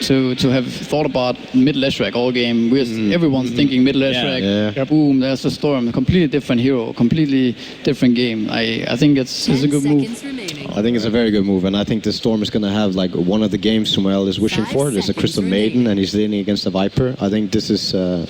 to have thought about mid Leshrac all game. Everyone's thinking mid Leshrac. Boom, there's a Storm. Completely different hero. Completely different game. I think it's a good move. I think it's a very good move, and I think the Storm is going to have like one of the games Sumail is wishing for. There's a Crystal Maiden, and he's leaning against the Viper. I think this is a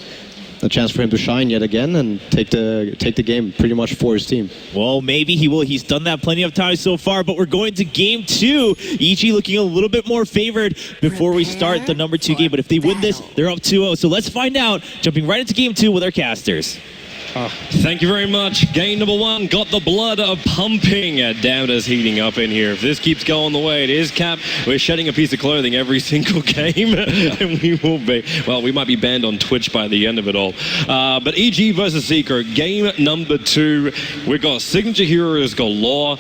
chance for him to shine yet again and take the game pretty much for his team. Well, maybe he will. He's done that plenty of times so far, but we're going to game 2. EG looking a little bit more favored before we start the number 2 game. But if they win this, they're up 2-0. So let's find out. Jumping right into game 2 with our casters. Thank you very much. Game number 1 got the blood pumping. Damn, it's heating up in here. If this keeps going the way it is, Cap, we're shedding a piece of clothing every single game. And we will be, well, we might be banned on Twitch by the end of it all. But EG versus Secret, game number 2. We've got signature heroes galore.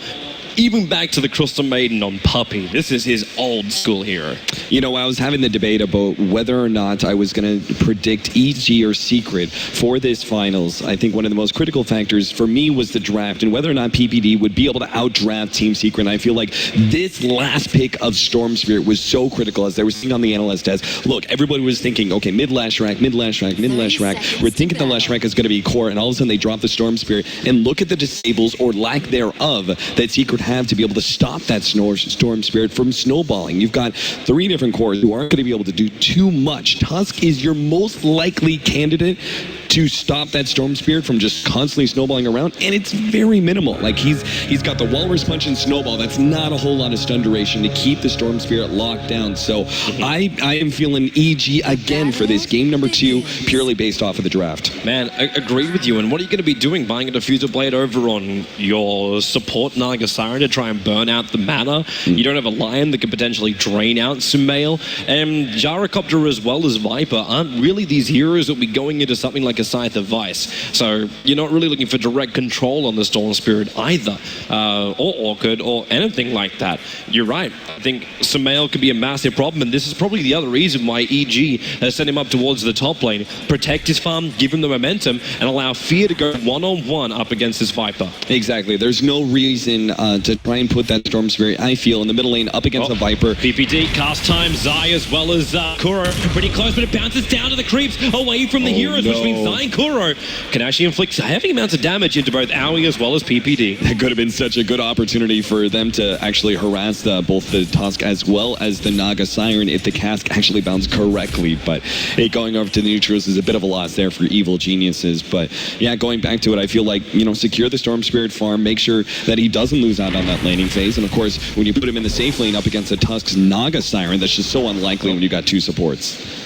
Even back to the Crystal Maiden on Puppey. This is his old school hero. You know, I was having the debate about whether or not I was going to predict EG or Secret for this finals. I think one of the most critical factors for me was the draft and whether or not PPD would be able to outdraft Team Secret. And I feel like this last pick of Storm Spirit was so critical as they were seeing on the analyst desk. Look, everybody was thinking, okay, mid Leshrac, mid Leshrac, mid Leshrac. We're thinking the Leshrac is going to be core, and all of a sudden they drop the Storm Spirit. And look at the disables or lack thereof that Secret have to be able to stop that Storm Spirit from snowballing. You've got 3 different cores who aren't going to be able to do too much. Tusk is your most likely candidate to stop that Storm Spirit from just constantly snowballing around, and it's very minimal. Like he's got the Walrus Punch and Snowball. That's not a whole lot of stun duration to keep the Storm Spirit locked down. So I am feeling EG again for this game number 2, purely based off of the draft. Man, I agree with you. And what are you going to be doing? Buying a Diffuser Blade over on your support Naga Siren to try and burn out the mana? You don't have a Lion that could potentially drain out Sumail. And Gyrocopter as well as Viper aren't really these heroes that will be going into something like a Scythe of Vice. So you're not really looking for direct control on the Storm Spirit either, or Orchid, or anything like that. You're right. I think Sumail could be a massive problem, and this is probably the other reason why EG has sent him up towards the top lane. Protect his farm, give him the momentum, and allow Fear to go one-on-one up against his Viper. Exactly. There's no reason to try and put that Storm Spirit, I feel, in the middle lane up against a Viper. PPD, cast time, Zai as well as Kuro. Pretty close, but it bounces down to the creeps, away from the heroes, which means Zai and Kuro can actually inflict heavy amounts of damage into both Aoi as well as PPD. That could have been such a good opportunity for them to actually harass both the Tusk as well as the Naga Siren if the cast actually bounced correctly. But hey, going over to the neutrals is a bit of a loss there for Evil Geniuses. But yeah, going back to it, I feel like, you know, secure the Storm Spirit farm, make sure that he doesn't lose out on that laning phase. And of course, when you put him in the safe lane up against the Tusk's Naga Siren, that's just so unlikely when you got 2 supports.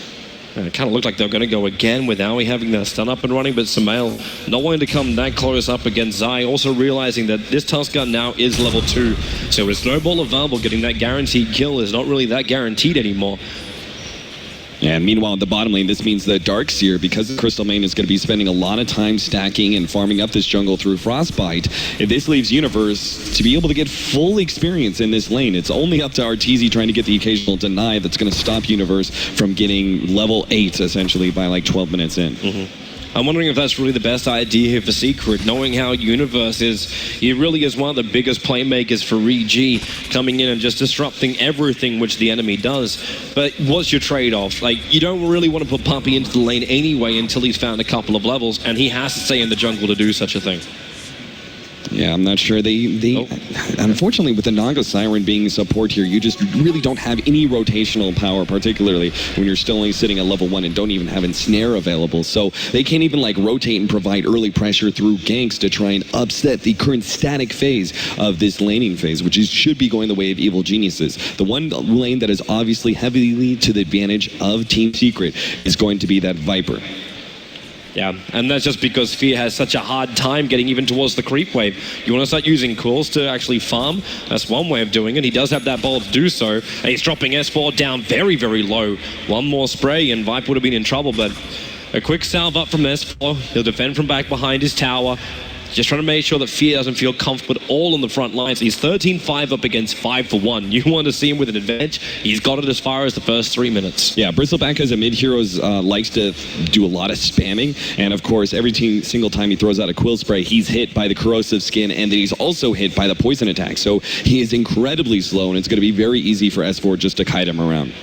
It kind of looked like they were going to go again with Aoi having their stun up and running, but Sumail not wanting to come that close up against Zai, also realizing that this Tusk gun now is level 2. So with Snowball available, getting that guaranteed kill is not really that guaranteed anymore. And meanwhile, in the bottom lane, this means the Darkseer, because the Crystal Main is going to be spending a lot of time stacking and farming up this jungle through Frostbite. If this leaves Universe to be able to get full experience in this lane, it's only up to Arteezy trying to get the occasional deny that's going to stop Universe from getting level 8, essentially, by like 12 minutes in. I'm wondering if that's really the best idea here for Secret, knowing how Universe is. He really is one of the biggest playmakers for EG, coming in and just disrupting everything which the enemy does. But what's your trade-off? Like, you don't really want to put Puppey into the lane anyway until he's found a couple of levels, and he has to stay in the jungle to do such a thing. Yeah, I'm not sure. Unfortunately, with the Naga Siren being support here, you just really don't have any rotational power, particularly when you're still only sitting at level 1 and don't even have Ensnare available. So they can't even like rotate and provide early pressure through ganks to try and upset the current static phase of this laning phase, which should be going the way of Evil Geniuses. The one lane that is obviously heavily to the advantage of Team Secret is going to be that Viper. Yeah, and that's just because Fear has such a hard time getting even towards the creep wave. You want to start using cools to actually farm? That's one way of doing it. He does have that ball to do so. And he's dropping S4 down very, very low. One more spray and Viper would have been in trouble, but a quick salve up from S4. He'll defend from back behind his tower. Just trying to make sure that Fear doesn't feel comfortable at all on the front lines. He's 13-5 up against 5-1. You want to see him with an advantage. He's got it as far as the first 3 minutes. Yeah, Bristleback as a mid-hero likes to do a lot of spamming. And of course, every single time he throws out a Quill Spray, he's hit by the Corrosive Skin, and then he's also hit by the Poison attack. So he is incredibly slow, and it's going to be very easy for S4 just to kite him around.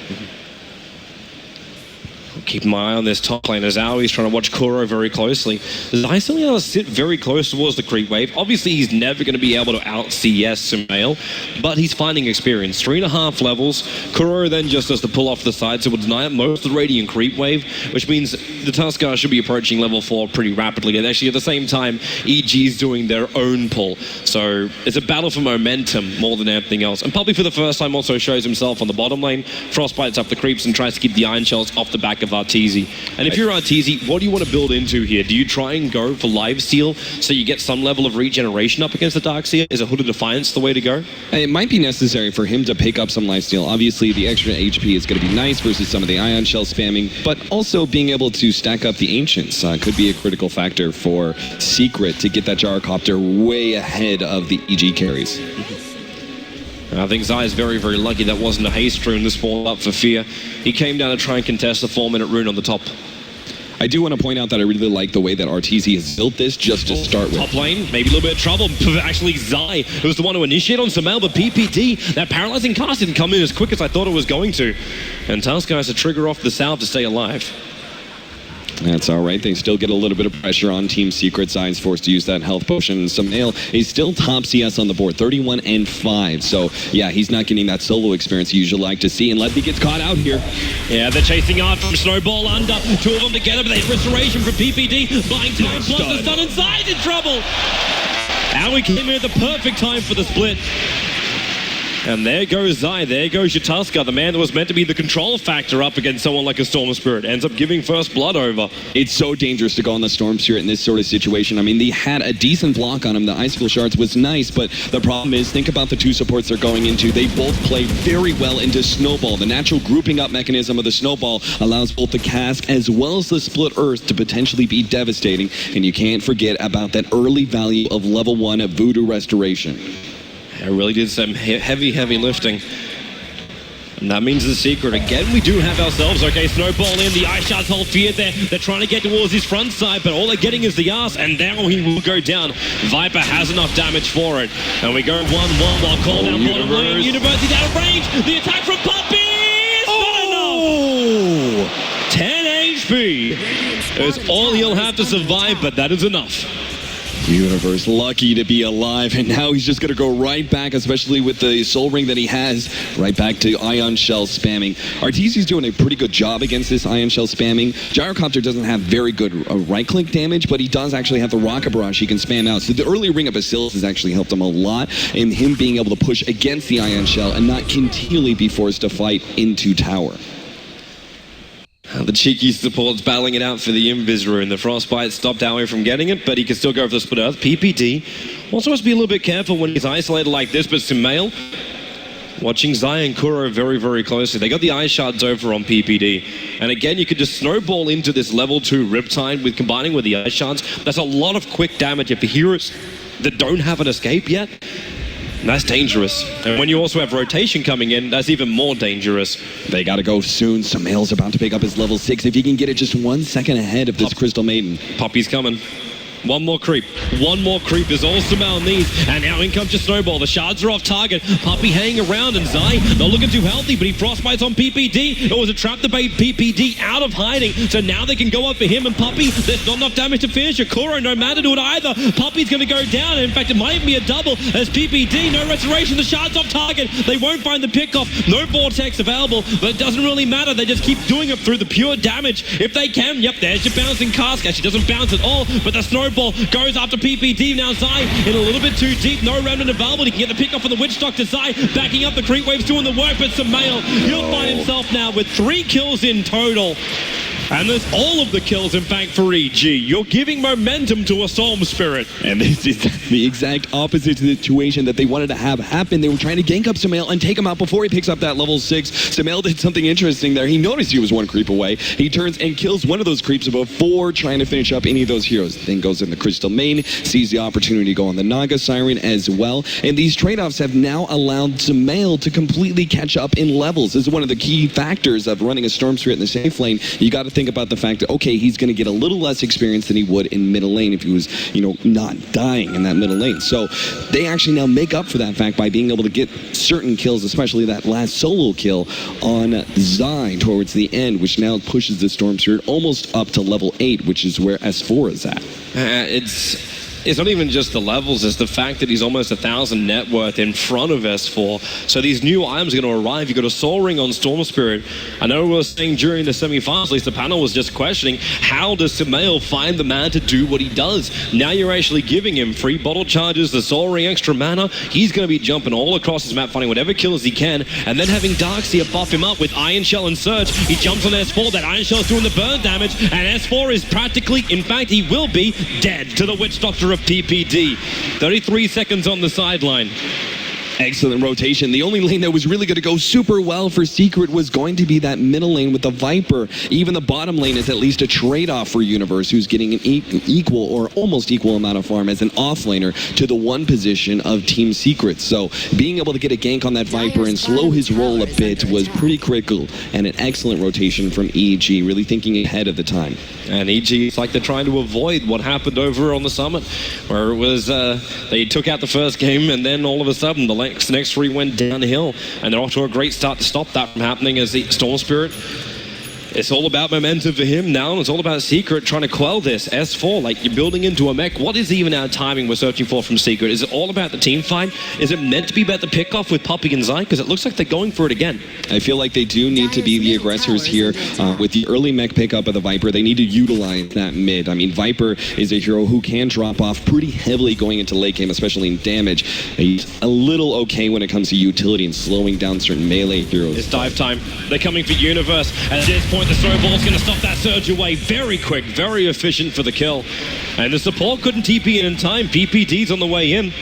Keep my eye on this top lane as He's trying to watch Kuro very closely. Zai still able to sit very close towards the creep wave. Obviously, he's never going to be able to out-CS Sumail, but he's finding experience. 3.5 levels. Kuro then just does the pull off the side, so will deny most of the Radiant creep wave, which means the Tuskar should be approaching level 4 pretty rapidly. And actually, at the same time, EG's doing their own pull. So it's a battle for momentum more than anything else. And Puppey, for the first time, also shows himself on the bottom lane. Frostbite's up the creeps and tries to keep the Iron Shells off the back of Arteezy. And if you're Arteezy, what do you want to build into here? Do you try and go for lifesteal so you get some level of regeneration up against the Darkseer? Is a Hood of Defiance the way to go? It might be necessary for him to pick up some lifesteal. Obviously, the extra HP is going to be nice versus some of the Ion Shell spamming, but also being able to stack up the Ancients could be a critical factor for Secret to get that Gyrocopter way ahead of the EG carries. I think Zai is very, very lucky that wasn't a haste rune to spawn up for Fear. He came down to try and contest the 4-minute rune on the top. I do want to point out that I really like the way that Arteezy has built this just to start with. Top lane, maybe a little bit of trouble. Actually, Zai, who was the one to initiate on Sumail, but PPD, that paralyzing cast didn't come in as quick as I thought it was going to. And Tuskar has to trigger off the salve to stay alive. That's all right. They still get a little bit of pressure on Team Secret. Zai's forced to use that health potion. Sumail is still top CS on the board, 31 and 5. So, yeah, he's not getting that solo experience you usually like to see. And Ledby gets caught out here. Yeah, they're chasing out from Snowball under. Two of them together, but they have restoration from PPD. Buying time plus the stun, and Zai's in trouble. And we came in at the perfect time for the split. And there goes Zai, there goes your Tuskar, the man that was meant to be the control factor up against someone like a Storm Spirit, ends up giving first blood over. It's so dangerous to go on the Storm Spirit in this sort of situation. I mean, they had a decent block on him. The Icicle Shards was nice, but the problem is, think about the two supports they're going into. They both play very well into Snowball. The natural grouping up mechanism of the Snowball allows both the Cask as well as the Split Earth to potentially be devastating. And you can't forget about that early value of level 1 of Voodoo Restoration. I really did some heavy, heavy lifting. And that means the Secret. Again, we do have ourselves, okay, Snowball in, the Ice Shards hold Fear there. They're trying to get towards his front side, but all they're getting is the ass, and now he will go down. Viper has enough damage for it. And we go 1-1 while call down bottom lane. University's out of range. The attack from Puppey is not enough. 10 HP is all he'll have to survive, but that is enough. Universe lucky to be alive, and now he's just going to go right back, especially with the soul ring that he has, right back to Ion Shell spamming. Arteezy's doing a pretty good job against this Ion Shell spamming. Gyrocopter doesn't have very good right-click damage, but he does actually have the Rocket Barrage he can spam out. So the early Ring of Bacillus has actually helped him a lot in him being able to push against the Ion Shell and not continually be forced to fight into tower. The cheeky support's battling it out for the Invis rune. The Frostbite stopped Aoi from getting it, but he can still go for the Split Earth. PPD also has to be a little bit careful when he's isolated like this, but Sumail watching Zai and Kuro very, very closely. They got the Ice Shards over on PPD. And again, you could just snowball into this level 2 Riptide with combining with the Ice Shards. That's a lot of quick damage if the heroes that don't have an escape yet. That's dangerous. And when you also have rotation coming in, that's even more dangerous. They gotta go soon. Sumail's about to pick up his level 6. If he can get it just 1 second ahead of this Crystal Maiden. Puppey's coming. One more creep. One more creep is all Sumail needs. And now in comes your Snowball. The shards are off target. Puppey hanging around, and Zai not looking too healthy, but he frostbites on PPD. It was a trap to bait PPD out of hiding. So now they can go up for him and Puppey. There's not enough damage to finish it. Kuro no matter to it either. Puppey's going to go down. In fact, it might even be a double as PPD. No restoration. The shards off target. They won't find the pickoff. No vortex available, but it doesn't really matter. They just keep doing it through the pure damage. If they can, yep, there's your bouncing cask. Actually doesn't bounce at all, but the Snowball goes after PPD. Now Zai in a little bit too deep. No remnant available. He can get the pick off on the Witch Doctor. Zai backing up. The creep wave's doing the work, but Sumail, he'll find himself now with 3 kills in total. And there's all of the kills, in fact, for EG. You're giving momentum to a Storm Spirit. And this is the exact opposite situation that they wanted to have happen. They were trying to gank up Sumail and take him out before he picks up that level 6. Sumail did something interesting there. He noticed he was 1 creep away. He turns and kills one of those creeps before trying to finish up any of those heroes. Then goes in the Crystal Main, sees the opportunity to go on the Naga Siren as well. And these trade-offs have now allowed Sumail to completely catch up in levels. This is one of the key factors of running a Storm Spirit in the safe lane. You got to think think about the fact that, okay, he's going to get a little less experience than he would in middle lane if he was, not dying in that middle lane. So they actually now make up for that fact by being able to get certain kills, especially that last solo kill on Zai towards the end, which now pushes the Storm Spirit almost up to level 8, which is where S4 is at. It's not even just the levels, it's the fact that he's almost 1,000 net worth in front of S4. So these new items are going to arrive. You've got a Soul Ring on Storm Spirit. I know we were saying during the semi-finals, at least the panel was just questioning, how does Sumail find the man to do what he does? Now you're actually giving him free bottle charges, the Soul Ring, extra mana. He's going to be jumping all across his map, finding whatever kills he can, and then having Darkseer buff him up with Iron Shell and Surge. He jumps on S4, that Iron Shell is doing the burn damage, and S4 is practically, in fact, he will be dead to the Witch Doctor of PPD. 33 seconds on the sideline. Excellent rotation. The only lane that was really going to go super well for Secret was going to be that middle lane with the Viper. Even the bottom lane is at least a trade-off for Universe, who's getting an equal or almost equal amount of farm as an offlaner to the one position of Team Secret. So being able to get a gank on that Viper and slow his roll a bit was pretty critical, and an excellent rotation from EG, really thinking ahead of the time. And EG, it's like they're trying to avoid what happened over on the Summit, where it was they took out the first game, and then all of a sudden the next three went downhill, and they're off to a great start to stop that from happening as the Storm Spirit. It's all about momentum for him now, and it's all about Secret trying to quell this. S4, like, you're building into a mech. What is even our timing we're searching for from Secret? Is it all about the team fight? Is it meant to be about the pickoff with Puppey and Zai? Because it looks like they're going for it again. I feel like they do need to be the aggressors here. With the early mech pickup of the Viper, they need to utilize that mid. I mean, Viper is a hero who can drop off pretty heavily going into late game, especially in damage. He's a little okay when it comes to utility and slowing down certain melee heroes. It's dive time. They're coming for Universe. At this point, the throw ball's going to stop that surge away. Very quick, very efficient for the kill. And the support couldn't TP in time. PPD's on the way in.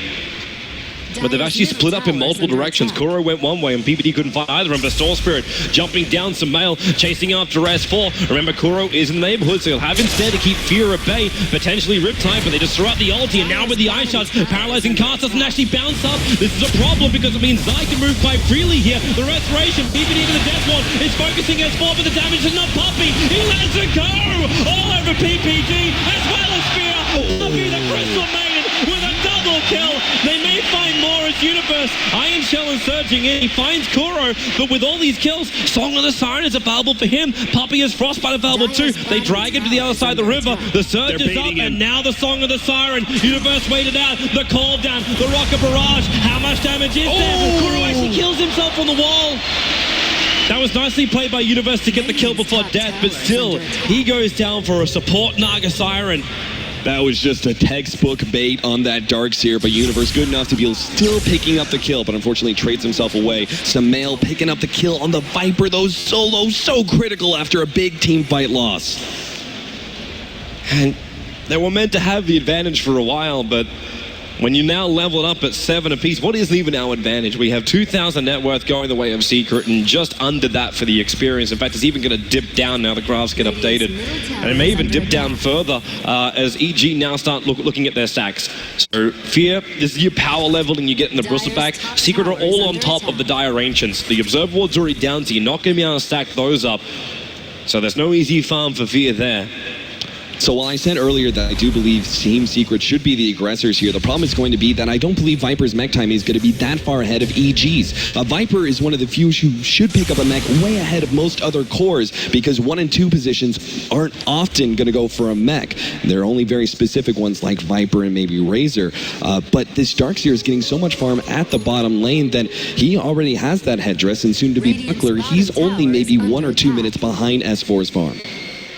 But they've actually split up in multiple directions. Kuro went one way and PPD couldn't find either of them. But Storm Spirit jumping down Sumail, chasing after S4. Remember, Kuro is in the neighborhood, so he'll have instead to keep Fear at bay, potentially Riptide, but they just throw out the ulti, and now with the Ice Shots, paralyzing cast doesn't actually bounce up. This is a problem because it means Zai can move quite freely here. The Restoration, PPD to the Death Ward, is focusing S4, but the damage is not Puppey. He lets it go all over PPD, as well as Fear. Puppey, the Crystal Maiden, with a double kill. They may find more as Universe. Iron Shell is surging in. He finds Kuro, but with all these kills, Song of the Siren is available for him. Puppey is Frostbite available too. They drag him to the other side of the river. The surge is up, and now the Song of the Siren. Universe waited out. The call down. The Rocket Barrage. How much damage is there? Kuro actually kills himself on the wall. That was nicely played by Universe to get the kill before death, but still, he goes down for a support Naga Siren. That was just a textbook bait on that Darkseer, but Universe good enough to be still picking up the kill, but unfortunately trades himself away. Sumail picking up the kill on the Viper. Those solos so critical after a big team fight loss. And they were meant to have the advantage for a while, but when you now level it up at 7 apiece, what is even our advantage? We have 2,000 net worth going the way of Secret, and just under that for the experience. In fact, it's even going to dip down now the graphs get updated. And it may even dip down further as EG now start looking at their stacks. So Fear, this is your power level, and you're getting the Bristle back. Secret are all on top of the Dire Ancients. The Observe Ward's already down, so you're not going to be able to stack those up. So there's no easy farm for Fear there. So while I said earlier that I do believe Team Secret should be the aggressors here, the problem is going to be that I don't believe Viper's mech timing is going to be that far ahead of EG's. Viper is one of the few who should pick up a mech way ahead of most other cores, because 1 and 2 positions aren't often going to go for a mech. There are only very specific ones like Viper and maybe Razor. But this Darkseer is getting so much farm at the bottom lane that he already has that headdress, and soon to be Buckler, he's only maybe 1 or 2 minutes behind S4's farm.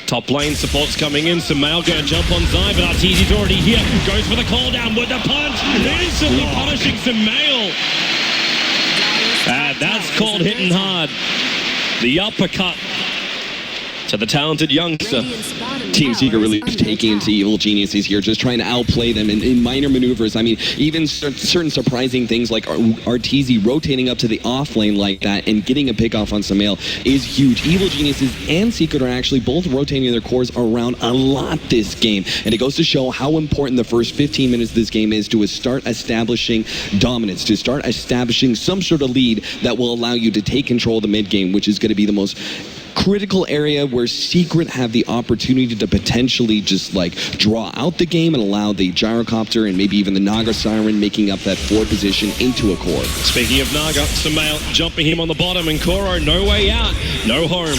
Top lane support's coming in. Sumail going to jump on Zai, but Arteezy's already here. Goes for the call down with the punch. Instantly punishing Sumail. That's called hitting hard. The uppercut to the talented youngster. Team Secret really taking into Evil Geniuses here, just trying to outplay them in minor maneuvers. I mean, even certain surprising things like Arteezy rotating up to the off lane like that and getting a pick off on Sumail is huge. Evil Geniuses and Secret are actually both rotating their cores around a lot this game, and it goes to show how important the first 15 minutes of this game is to start establishing dominance, to start establishing some sort of lead that will allow you to take control of the mid game, which is going to be the most critical area where Secret have the opportunity to potentially just like draw out the game and allow the Gyrocopter and maybe even the Naga Siren making up that forward position into a core. Speaking of Naga, Sumail jumping him on the bottom, and Koro, no way out, no home.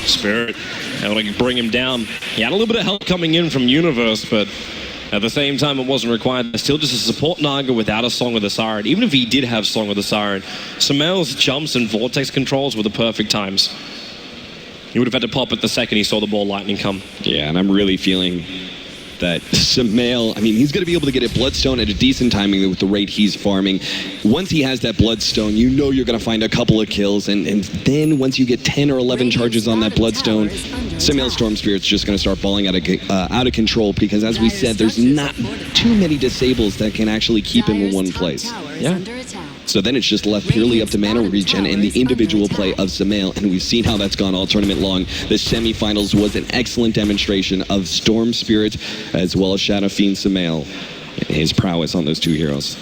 Spirit able to bring him down. He had a little bit of help coming in from Universe, but at the same time, it wasn't required. Still just a support Naga without a Song of the Siren. Even if he did have Song of the Siren, Sumail's jumps and Vortex controls were the perfect times. He would have had to pop it the second he saw the ball lightning come. Yeah, and I'm really feeling that Sumail, I mean, he's going to be able to get a Bloodstone at a decent timing with the rate he's farming. Once he has that Bloodstone, you know you're going to find a couple of kills, and then once you get 10 or 11 charges on that Bloodstone, Sumail's Storm Spirit's just going to start falling out of control, because as we said, there's not too many disables that can actually keep him in one place. Yeah. So then it's just left purely up to mana regen and the individual play of Sumail, and we've seen how that's gone all tournament long. The semifinals was an excellent demonstration of Storm Spirit as well as Shadow Fiend Sumail and his prowess on those two heroes.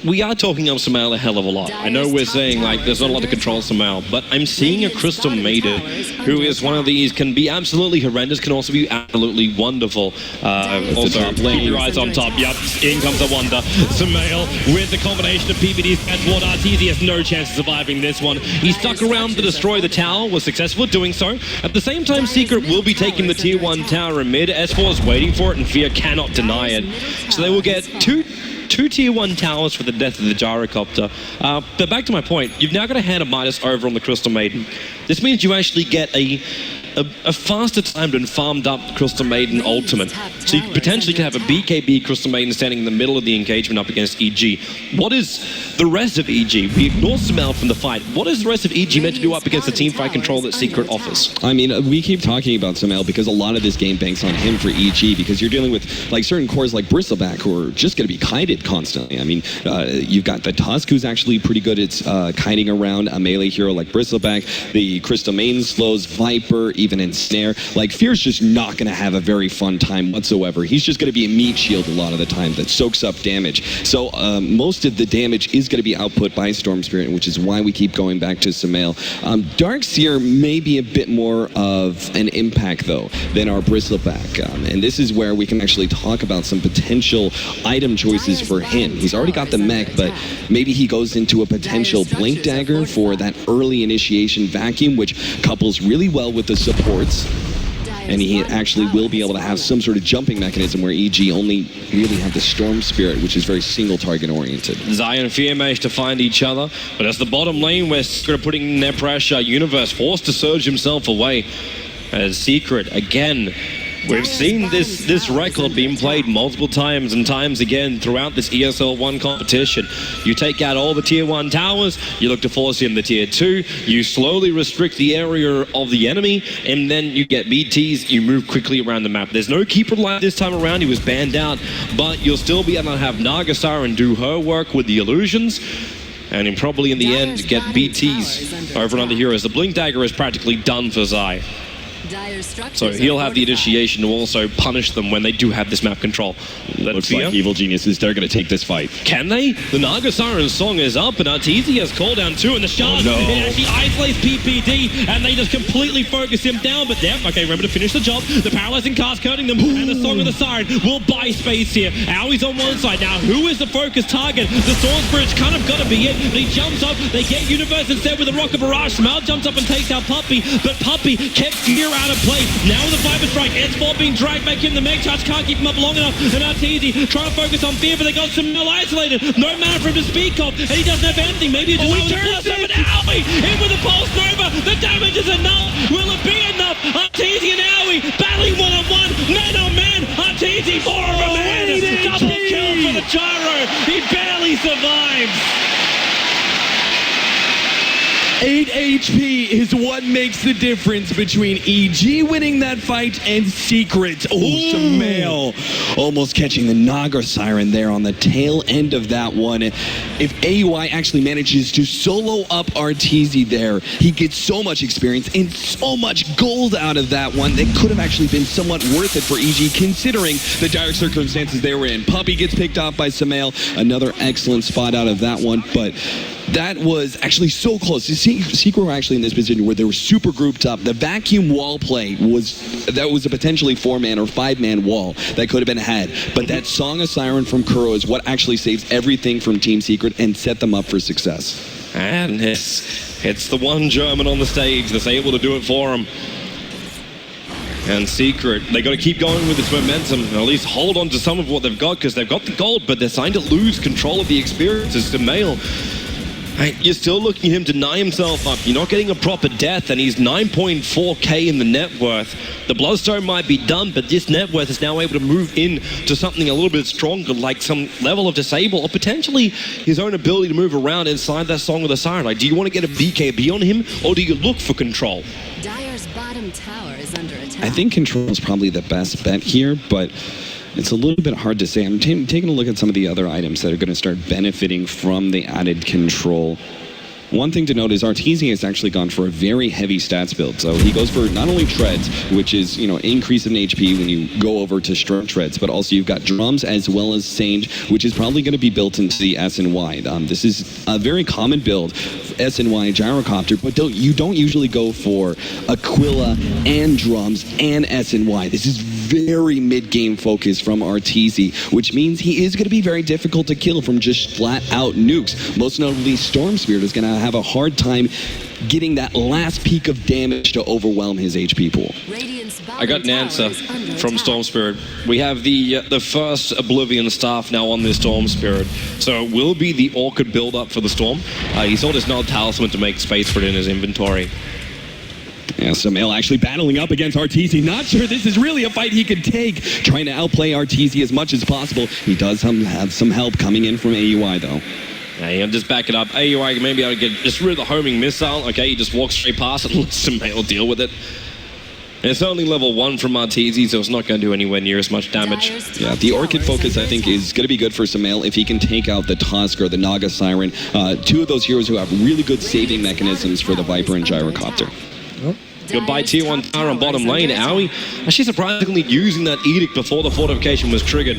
We are talking of Sumail a hell of a lot. I know we're saying like there's not a lot to control Sumail, but I'm seeing a Crystal Maiden who is one of these, can be absolutely horrendous, can also be absolutely wonderful. Also, keep your eyes on top. Yep, in comes a Wonder. Sumail with the combination of PPDs and Ward RTZ, he has no chance of surviving this one. He stuck around to destroy the tower, was successful at doing so. At the same time, Secret will be taking the tier 1 tower in mid. S4 is waiting for it, and Fear cannot deny it. So they will get two tier 1 towers for the death of the Gyrocopter. But back to my point, you've now got a hand of Midas over on the Crystal Maiden. This means you actually get a faster timed and farmed up Crystal Maiden ultimate. So you potentially can have a BKB Crystal Maiden standing in the middle of the engagement up against EG. What is the rest of EG? We ignore Sumail from the fight. What is the rest of EG meant to do up against the team fight control that Secret offers? I mean, we keep talking about Sumail because a lot of this game banks on him for EG, because you're dealing with like certain cores like Bristleback who are just going to be kited constantly. I mean, you've got the Tusk, who's actually pretty good at kiting around a melee hero like Bristleback. The Crystal Maiden slows Viper, even Ensnare. Like, Fear's just not going to have a very fun time whatsoever. He's just going to be a meat shield a lot of the time that soaks up damage. So most of the damage is going to be output by Storm Spirit, which is why we keep going back to Sumail. Darkseer may be a bit more of an impact, though, than our Bristleback. And this is where we can actually talk about some potential item choices for him. He's already got the mech, but maybe he goes into a potential Blink Dagger for that early initiation vacuum, which couples really well with the supports. And he actually will be able to have some sort of jumping mechanism where EG only really have the Storm Spirit, which is very single target oriented. Xayah and Fear managed to find each other, but as the bottom lane where Secret are putting in their pressure, Universe forced to surge himself away. As Secret, again, we've seen this record being played multiple times and times again throughout this ESL One competition. You take out all the tier 1 towers, you look to force in the tier 2, you slowly restrict the area of the enemy, and then you get BTs, you move quickly around the map. There's no Keeper Light this time around, he was banned out, but you'll still be able to have Naga Siren do her work with the illusions, and then probably in the end get BTs over and under heroes. The Blink Dagger is practically done for Xayah. So he'll have the initiation to also punish them when they do have this map control. Looks like Evil Geniuses, they're going to take this fight. Can they? The Naga Siren song is up, and RTZ has called down 2, and the Shard, it actually isolates PPD, and they just completely focus him down, but yeah, okay, remember to finish the job. The paralyzing cast coating them, and the Song of the Siren will buy space here. Aui's on one side. Now, who is the focus target? The Sword Spirit's kind of got to be it, but he jumps up, they get Universe instead with a Rocket Barrage. Sumail jumps up and takes out Puppey, but Puppey kept Fear out of play. Now with the Viper Strike, S4 being dragged back in. The Meg Touch can't keep him up long enough. And RTZ trying to focus on Fear, but they got Sumail isolated. No mana for him to speak of, and he doesn't have anything. Maybe he just turns it. Aui in with a Pulse Nova. The damage is enough. Will it be enough? RTZ and Aui battling one-on-one, man-on-man. RTZ more of a man. Double kill for the Gyro. He barely survives. 8 HP is what makes the difference between EG winning that fight and Secret. Oh, Sumail almost catching the Naga Siren there on the tail end of that one. If AUI actually manages to solo up RTZ there, he gets so much experience and so much gold out of that one that could have actually been somewhat worth it for EG, considering the dire circumstances they were in. Puppey gets picked off by Sumail, another excellent spot out of that one, but That was actually so close. Secret were actually in this position where they were super grouped up. The vacuum wall play was a potentially 4-man or 5-man wall that could have been had. But that Song of Siren from Kuro is what actually saves everything from Team Secret and set them up for success. And it's the one German on the stage that's able to do it for him. And Secret, they got to keep going with this momentum and at least hold on to some of what they've got, because they've got the gold, but they're starting to lose control of the experiences to Mail. You're still looking at him deny himself up. You're not getting a proper death, and he's 9.4k in the net worth. The Bloodstone might be done, but this net worth is now able to move in to something a little bit stronger, like some level of disable, or potentially his own ability to move around inside that Song of the Siren. Like, do you want to get a BKB on him, or do you look for control? Dire's bottom tower is under attack. I think control is probably the best bet here, but it's a little bit hard to say. I'm taking a look at some of the other items that are going to start benefiting from the added control. One thing to note is Arteezy has actually gone for a very heavy stats build. So he goes for not only treads, which is, increase in HP when you go over to strong treads, but also you've got drums as well as Sage, which is probably going to be built into the SNY. This is a very common build, SNY gyrocopter, but you don't usually go for Aquila and drums and SNY. This is very mid-game focus from Arteezy, which means he is going to be very difficult to kill from just flat-out nukes. Most notably, Storm Spirit is going to have a hard time getting that last peak of damage to overwhelm his HP pool. I got an answer from Storm Spirit. We have the first Oblivion staff now on this Storm Spirit, so it will be the Orchid build-up for the Storm. He sold his Null Talisman to make space for it in his inventory. Yeah, Sumail actually battling up against Arteezy. Not sure this is really a fight he could take. Trying to outplay Arteezy as much as possible. He does have some help coming in from AUI, though. Yeah, just back it up. AUI may be able to get just rid of the homing missile. Okay, he just walks straight past it and lets Sumail deal with it. And it's only level 1 from Arteezy, so it's not going to do anywhere near as much damage. Yeah, the Orchid focus, I think, is going to be good for Sumail if he can take out the Tusk or the Naga Siren. Two of those heroes who have really good saving mechanisms for the Viper and Gyrocopter. Goodbye tier 1 tower on bottom lane. Aoi actually surprisingly using that edict before the fortification was triggered.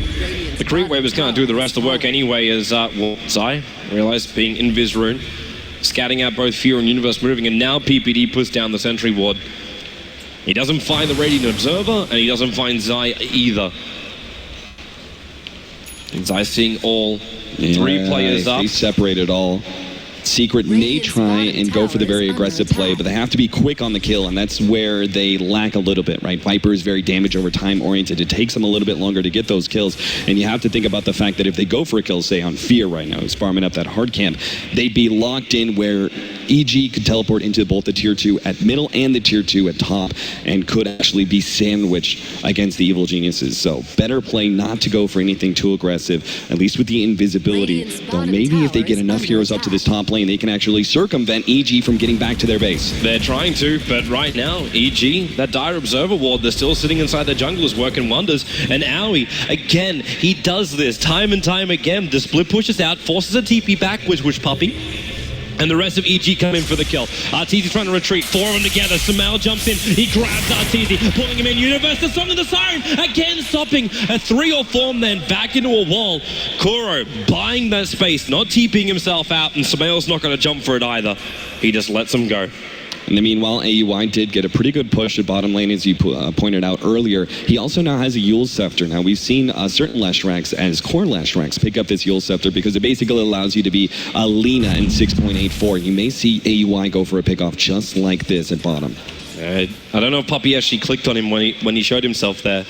The creep wave is going to do the rest of the work anyway, as Zai realized being in Viz Rune, scouting out both Fear and Universe moving, and now PPD puts down the sentry ward. He doesn't find the Radiant Observer, and he doesn't find Zai either. And Zai seeing all 3 players up. They separated all. Secret may try and go for the very aggressive play, but they have to be quick on the kill, and that's where they lack a little bit, right? Viper is very damage over time oriented. It takes them a little bit longer to get those kills, and you have to think about the fact that if they go for a kill, say on Fear right now, who's farming up that hard camp, they'd be locked in where EG could teleport into both the tier 2 at middle and the tier 2 at top, and could actually be sandwiched against the evil geniuses. So better play not to go for anything too aggressive, at least with the invisibility. Though maybe if they get enough heroes up to this top lane, they can actually circumvent EG from getting back to their base. They're trying to, but right now, EG, that Dire Observer ward, they're still sitting inside their jungle, is working wonders. And Aoi, again, he does this time and time again. The split pushes out, forces a TP back, Wish Puppy. And the rest of EG come in for the kill. Arteezy trying to retreat. 4 of them together. Sumail jumps in. He grabs Arteezy, pulling him in. Universe, the Song of the Siren. Again, stopping a 3 or 4 then back into a wall. Kuro buying that space, not TPing himself out, and Sumail's not going to jump for it either. He just lets him go. In the meanwhile, AUI did get a pretty good push at bottom lane, as you pointed out earlier. He also now has a Yule Scepter. Now, we've seen certain Leshraks as core Leshraks pick up this Yule Scepter because it basically allows you to be a Lina in 6.84. You may see AUI go for a pickoff just like this at bottom. I don't know if Puppy actually clicked on him when he showed himself there.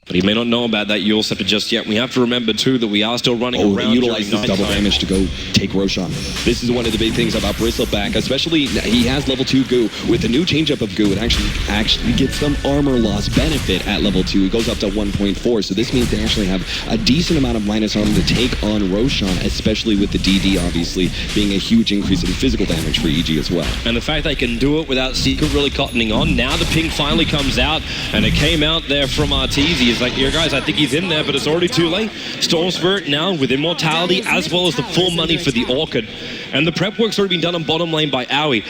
But he may not know about that Yule Scepter just yet. We have to remember, too, that we are still running around. He utilizes double damage to go take Roshan. This is one of the big things about Bristleback, especially he has level 2 Goo. With the new change-up of Goo, it actually gets some armor loss benefit at level 2. It goes up to 1.4, so this means they actually have a decent amount of minus armor to take on Roshan, especially with the DD, obviously, being a huge increase in physical damage for EG as well. And the fact they can do it without Secret really cottoning on, now the ping finally comes out, and it came out there from Arteezy. It's like, yeah, guys, I think he's in there, but it's already too late. Storm Spirit now with Immortality, as well as the full money for the Orchid. And the prep work's already been done on bottom lane by Aoi.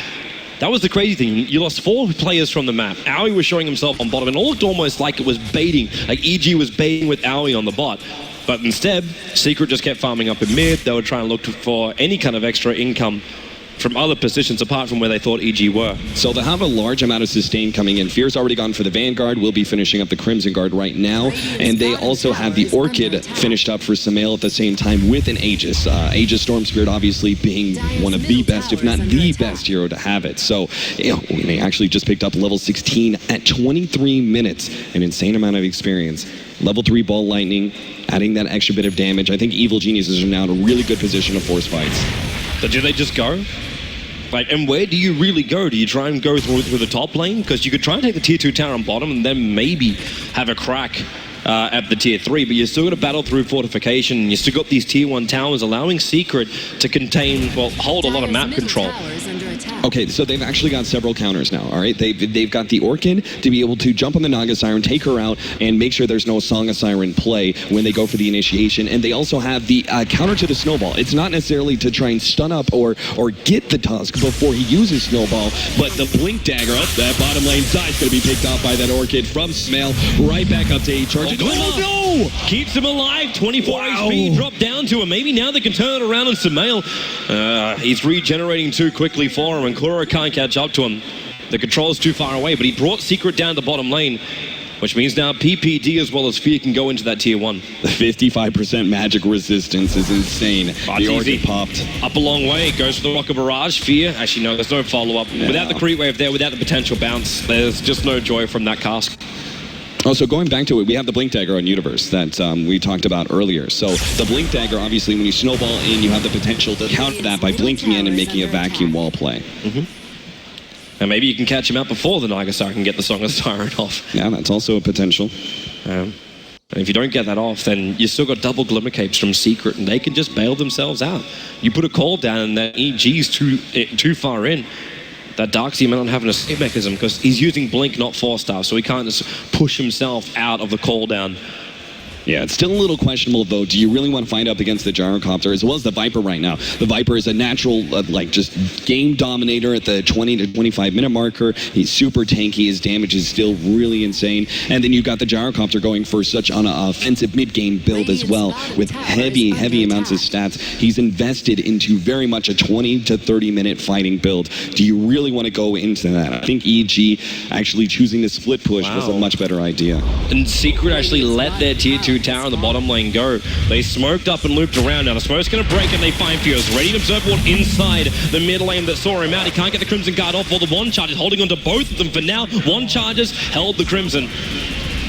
That was the crazy thing. You lost 4 players from the map. Aoi was showing himself on bottom, and it looked almost like it was baiting, like EG was baiting with Aoi on the bot. But instead, Secret just kept farming up in mid. They were trying to look for any kind of extra income from other positions apart from where they thought EG were. So they'll have a large amount of sustain coming in. Fear's already gone for the Vanguard. We'll be finishing up the Crimson Guard right now. And they also have the Orchid finished up for Sumail at the same time with an Aegis. Aegis Storm Spirit obviously being one of the best, if not the best hero to have it. So they actually just picked up level 16 at 23 minutes. An insane amount of experience. Level 3 Ball Lightning, adding that extra bit of damage. I think Evil Geniuses are now in a really good position to force fights. So do they just go? Like, and where do you really go? Do you try and go through the top lane? Because you could try and take the tier 2 tower on bottom and then maybe have a crack at the tier 3, but you're still going to battle through fortification, and you still got these tier 1 towers allowing Secret to contain, well, hold a lot of map control. Okay, so they've actually got several counters now, all right? They've got the Orchid to be able to jump on the Naga Siren, take her out, and make sure there's no Song of Siren play when they go for the initiation. And they also have the counter to the Snowball. It's not necessarily to try and stun up or get the Tusk before he uses Snowball, but the Blink Dagger up that bottom lane side is going to be picked off by that Orchid from Sumail, right back up to 8 charges. Oh, no! Keeps him alive, 24 HP, dropped down to him. Maybe now they can turn it around on Sumail. He's regenerating too quickly for him, and Kuro can't catch up to him. The control's too far away, but he brought Secret down the bottom lane, which means now PPD as well as Fear can go into that tier 1. The 55% magic resistance is insane. The Orchid popped. Up a long way, goes for the Rocket Barrage. Fear, actually no, there's no follow-up. Yeah. Without the creep wave there, without the potential bounce, there's just no joy from that cask. Also, going back to it, we have the Blink Dagger on Universe that we talked about earlier. So the Blink Dagger, obviously, when you snowball in, you have the potential to counter that by blinking in and making a vacuum wall play. And maybe you can catch him out before the Naga Siren can get the Song of Siren off. Yeah, that's also a potential. And if you don't get that off, then you still got double Glimmer Capes from Secret, and they can just bail themselves out. You put a call down, and that EG's too far in. That Darkseid might not have an escape mechanism because he's using Blink, not 4-star, so he can't just push himself out of the call down. Yeah, it's still a little questionable, though. Do you really want to find up against the Gyrocopter as well as the Viper right now? The Viper is a natural, just game dominator at the 20 to 25 minute marker. He's super tanky. His damage is still really insane. And then you've got the Gyrocopter going for such an offensive mid-game build as well with heavy amounts of stats. He's invested into very much a 20 to 30 minute fighting build. Do you really want to go into that? I think EG actually choosing the split push was a much better idea. And Secret actually let their tier 2 tower on the bottom lane go. They smoked up and looped around. Now the smoke's going to break and they find Fuse ready to observe what inside the mid lane that saw him out. He can't get the Crimson Guard off, while the one charge is holding on to both of them for now. One charges held the Crimson.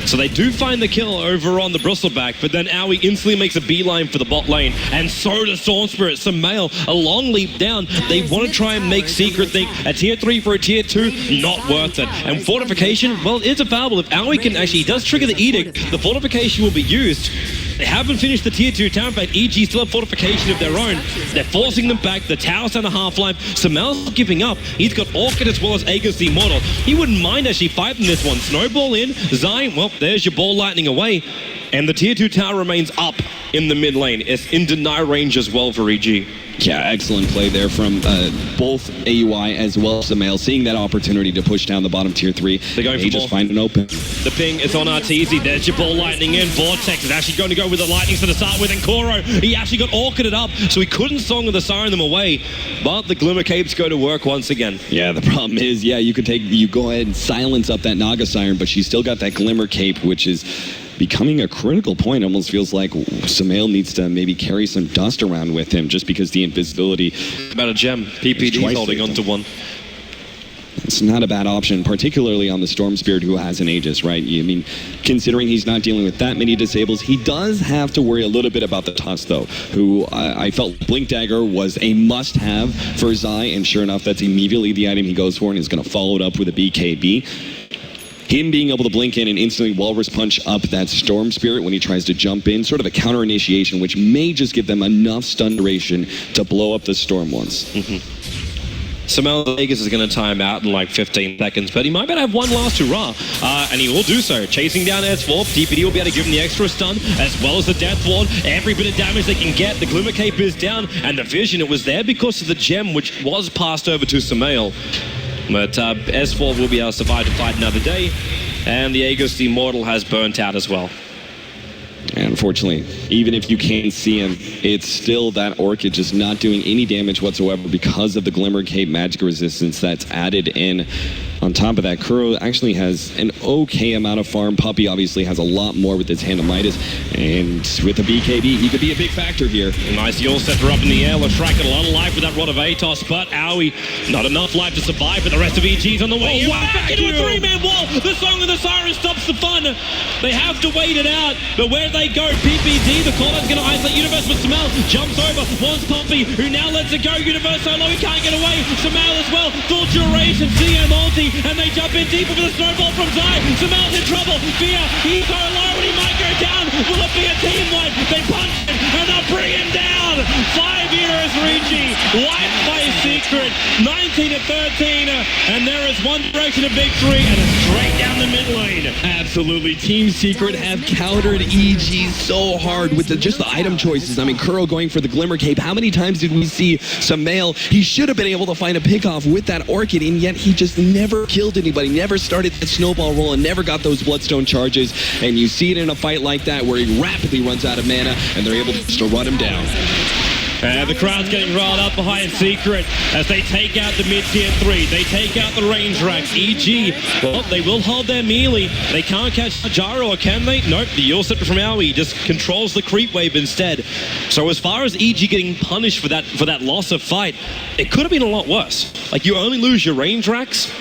So they do find the kill over on the Bristleback, but then Aoi instantly makes a beeline for the bot lane, and so does Storm Spirit. Sumail, a long leap down. They want to try and make Secret think a tier 3 for a tier 2, not worth it. And Fortification, well, it's available. If Aoi can actually, does trigger the Edict, the Fortification will be used. They haven't finished the tier 2 tower. In fact, EG still have Fortification of their own. They're forcing them back. The tower's down a half-life. Sumail's not giving up. He's got Orchid as well as Aegis the Immortal. He wouldn't mind actually fighting this one. Snowball in. Zion, well, there's your ball lightning away. And the tier 2 tower remains up in the mid lane. It's in deny range as well for EG. Yeah, excellent play there from both AUI as well as Sumail, seeing that opportunity to push down the bottom tier 3. They're going for just find an open. The ping is on Arteezy. There's your ball lightning in. Vortex is actually going to go with the lightnings to start with, and Kuro, he actually got Orchided up, so he couldn't Song of the Siren them away. But the Glimmer Capes go to work once again. Yeah, the problem is, you go ahead and silence up that Naga Siren, but she's still got that Glimmer Cape, which is becoming a critical point. Almost feels like Sumail needs to maybe carry some dust around with him just because the invisibility. About a gem. PPD holding onto one. It's not a bad option, particularly on the Storm Spirit who has an Aegis, right? I mean, considering he's not dealing with that many disables, he does have to worry a little bit about the Tusk, though, who I felt Blink Dagger was a must-have for Zai, and sure enough, that's immediately the item he goes for, and he's going to follow it up with a BKB. Him being able to blink in and instantly Walrus Punch up that Storm Spirit when he tries to jump in, sort of a counter initiation, which may just give them enough stun duration to blow up the Storm once. Sumail Vegas is going to time out in like 15 seconds, but he might be able to have one last hurrah, and he will do so. Chasing down S4, DPD will be able to give him the extra stun, as well as the Death Ward. Every bit of damage they can get, the Glimmer Cape is down, and the Vision, it was there because of the gem, which was passed over to Sumail. But S4 will be able to survive to fight another day, and the Aegis the Immortal has burnt out as well. And unfortunately, even if you can't see him, it's still that Orchid just not doing any damage whatsoever because of the Glimmer Cape magic resistance that's added in. On top of that, Kuro actually has an okay amount of farm. Puppey obviously has a lot more with his Hand of Midas. And with the BKB, he could be a big factor here. Nice Yule setter up in the air. Leshrac got a lot of life with that Rod of Atos, but Aoi, not enough life to survive, but the rest of EG's on the way. Back into a three-man wall. The Song of the Siren stops the fun. They have to wait it out, but where they go, PPD, the call-out's going to isolate Universe, but Sumail jumps over, wants Puppey, who now lets it go. Universe so low, he can't get away. Sumail as well, full duration, CM ulti, and they jump in deeper for the snowball from Zai. Sumail's in trouble. Fear, he's so low and he might go down. Will it be a team wipe? They punch it and they'll bring him down. 5 heroes for EG. Wiped by Secret. 19-13. And there is one direction of victory and it's straight down the mid lane. Absolutely. Team Secret have countered EG so hard with just the item choices. I mean, Kuro going for the Glimmer Cape. How many times did we see Sumail? He should have been able to find a pickoff with that Orchid, and yet he just never killed anybody, never started that snowball roll, and never got those Bloodstone charges. And you see it in a fight like that where he rapidly runs out of mana, and they're able to run him down. The crowd's getting riled up behind Secret as they take out the mid-tier 3. They take out the range rack. EG, well, they will hold their melee. They can't catch Gyro, or can they? Nope, the Yule Scepter from Aoi just controls the creep wave instead. So as far as EG getting punished for that loss of fight, it could have been a lot worse. Like, you only lose your range racks,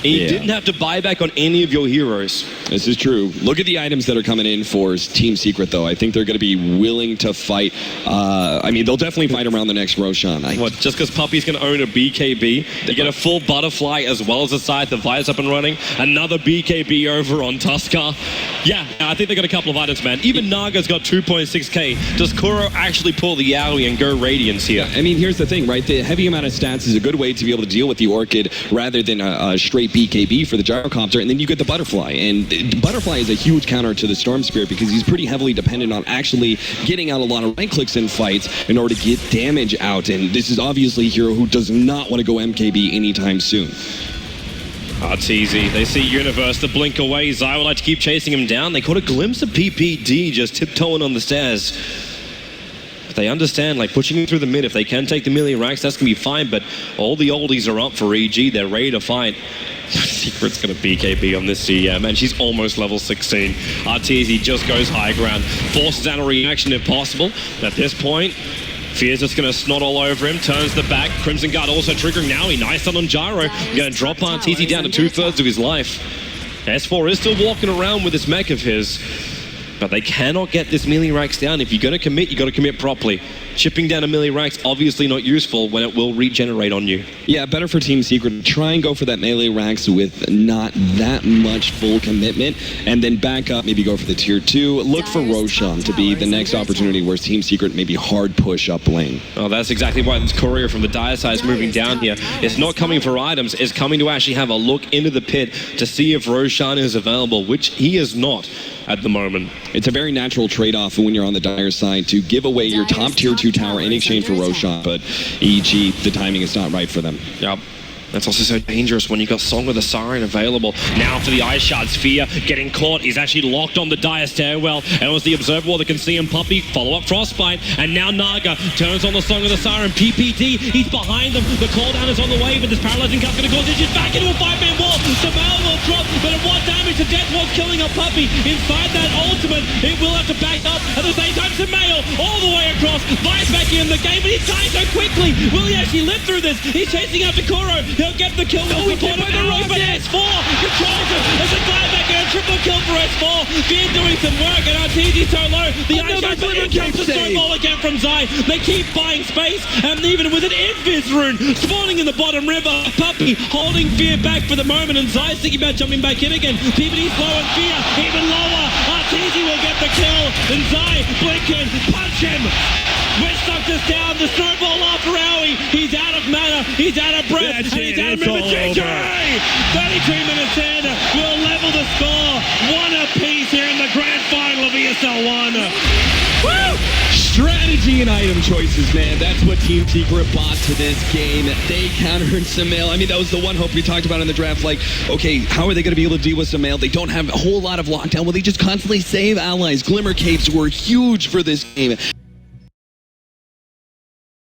and you didn't have to buy back on any of your heroes. This is true. Look at the items that are coming in for Team Secret, though. I think they're going to be willing to fight. I mean, they'll definitely fight around the next Roshan. What, just because Puppey's going to own a BKB, you get a full Butterfly as well as a Scythe, the Vi's up and running, another BKB over on Tuskar. Yeah, I think they got a couple of items, man. Even Naga's got 2.6k. Does Kuro actually pull the Aoi and go Radiance here? I mean, here's the thing, right? The heavy amount of stats is a good way to be able to deal with the Orchid rather than a straight BKB for the Gyrocopter, and then you get the Butterfly. And Butterfly is a huge counter to the Storm Spirit because he's pretty heavily dependent on actually getting out a lot of right clicks in fights in order to get damage out. And this is obviously a hero who does not want to go MKB anytime soon. It's easy. They see Universe to blink away. Zai would like to keep chasing him down. They caught a glimpse of PPD just tiptoeing on the stairs. But they understand, like, pushing him through the mid, if they can take the melee racks, that's going to be fine. But all the oldies are up for EG. They're ready to fight. Secret's going to BKB on this CM, and she's almost level 16. Arteezy just goes high ground, forces out a reaction if possible. At this point, Fear's just going to snot all over him, turns the back. Crimson Guard also triggering now. He nice on Gyro. Going to drop Arteezy down to 2/3 of his life. S4 is still walking around with this mech of his, but they cannot get this melee racks down. If you're going to commit, you got to commit properly. Chipping down a melee racks obviously not useful when it will regenerate on you. Yeah, better for Team Secret. Try and go for that melee racks with not that much full commitment, and then back up, maybe go for the tier 2. Look for Roshan to be the next opportunity where Team Secret maybe hard push up lane. Oh, that's exactly why this courier from the Dire side is moving down here. It's not coming for items, it's coming to actually have a look into the pit to see if Roshan is available, which he is not at the moment. It's a very natural trade-off when you're on the Dire side to give away your top tier 2 tower in exchange for Roshan, but EG, the timing is not right for them. Yep. That's also so dangerous when you've got Song of the Siren available. Now for the Ice Shard, Sphere getting caught. He's actually locked on the Dire stairwell. And it was the Observer that can see him. Puppey, follow-up Frostbite. And now Naga turns on the Song of the Siren. PPD, he's behind them. The call down is on the way, but this Paralyzing Cup's going to cause issues back into a 5-man wall. Sumail will drop, but at what damage to Death Wall's killing a Puppey. Inside that ultimate, it will have to back up. At the same time, Sumail all the way across. Vi's back in the game, but he's dying so quickly. Will he actually live through this? He's chasing after Kuro. He'll get the kill with the point of the road, but S4 controls it. There's a guy back in, a triple kill for S4. Fear doing some work, and Arteezy's so low. The Ice Shard, but in comes the snowball again from Zai. They keep buying space, and even with an Invis rune spawning in the bottom river, Puppey holding Fear back for the moment, and Zai's thinking about jumping back in again. PPD's low and Fear even lower. Arteezy will get the kill, and Zai blinking, punch him. Witch Doctor's down, the snowball after Aoi. He's out of mana, he's out of breath, and he's out of minutes. 33 minutes in, we'll level the score. One apiece here in the grand final of ESL One. Woo! Strategy Brilliant item choices, man. That's what Team Secret brought to this game. They countered Sumail. I mean, that was the one hope we talked about in the draft. Like, okay, how are they going to be able to deal with Sumail? They don't have a whole lot of lockdown. Well, they just constantly save allies. Glimmer Capes were huge for this game.